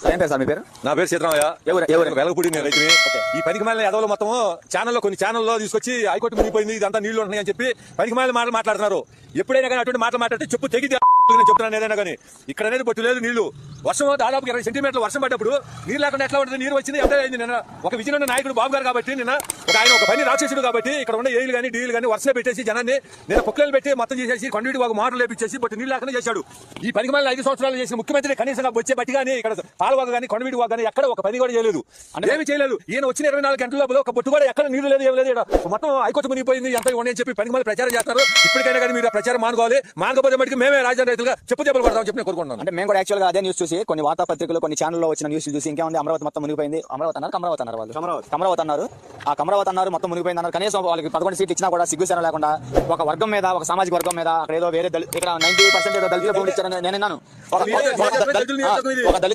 ఏం పేరు సార్ మీ పేరు? నా పేరు సీతారామయ్య. వెలగపూడి నేను రైతుని. ఈ పనికిమాలిన ఎదవలు మొత్తం కొన్ని ఛానల్లో తీసుకొచ్చి హైకోర్టు మునిగిపోయింది, ఇదంతా నీళ్లు ఉంటున్నాయి అని చెప్పి పనికిమాలిన మాటలు మాట్లాడుతున్నారు. ఎప్పుడైనా కానీ అటువంటి మాటలు మాట్లాడితే చెప్పు తెగితే చెప్తున్నాను. ఏదైనా కానీ ఇక్కడ అనేది బొట్టు లేదు. నీళ్లు వర్షం దాదాపు 20 సెంటీమీటర్లు వర్షం పడ్డప్పుడు నీరు లేకుండా ఎట్లా ఉంటుంది? నీరు వచ్చింది ఎంత అయింది? నిన్న ఒక విజయనగర నాయకుడు బాబు గారు కాబట్టి, నిన్న ఆయన ఒక పని రాక్షసుడు కాబట్టి ఇక్కడ ఉన్న ఏలు కానీ డీలు కానీ వర్షం పెట్టేసి జనాన్ని నిన్న పొక్కలు పెట్టి మొత్తం చేసేసి కొండవీటి ఒక మోటార్లు లేపించేసి బట్టి నీళ్ళు లేకుండా చేశాడు. ఈ పనికిమాలిన 5 సంవత్సరాలు చేసిన ముఖ్యమంత్రి కనీసంగా వచ్చే బట్టి కానీ ఇక్కడ పాలవాగ కానీ కొండవీటి వాగు కానీ ఎక్కడ ఒక పని కూడా చేయలేదు, ఏమి చేయలేదు. ఈయన వచ్చిన 24 గంటల లోపల ఒక బొట్టు కూడా ఎక్కడ నీళ్లు లేదు, ఏం లేదు. మొత్తం హైకోర్టు మునిగిపోయింది ఎంత ఇవ్వండి అని చెప్పి పనికిమాలి ప్రచారం చేస్తారు. ఇప్పటికైనా కానీ మీరు ప్రచారం మానుకోవాలి. మానుకోపోతే మటుకు మేమే రాజధాని రైతులుగా చెప్పు కొడతామని చెప్పి నేను కోరుకుంటున్నాను. అంటే మేము కూడా యాక్చువల్ గా అదే న్యూస్ చూసి కొన్ని వార్తాపత్రికలు కొన్ని ఛానల్లో వచ్చిన న్యూస్ చూసి ఇంకేముంది అమరావతి మొత్తం మునిగిపోయింది, అమరావతి అన్నారు వాళ్ళు కమరావతి అన్నారు, ఆ కమరావతి అన్నారు మొత్తం మునిగిపోయింది అన్నారు. కనీసం వాళ్ళకి 11 సీట్లు ఇచ్చినా కూడా సిగ్గుసేన లేకుండా ఒక వర్గం మీద, ఒక సామాజిక వర్గం మీద అక్కడ ఏదో వేరే ఇక్కడ 90% ఏదో దళితుల భూములు ఇచ్చారని నేను విన్నాను. ఒక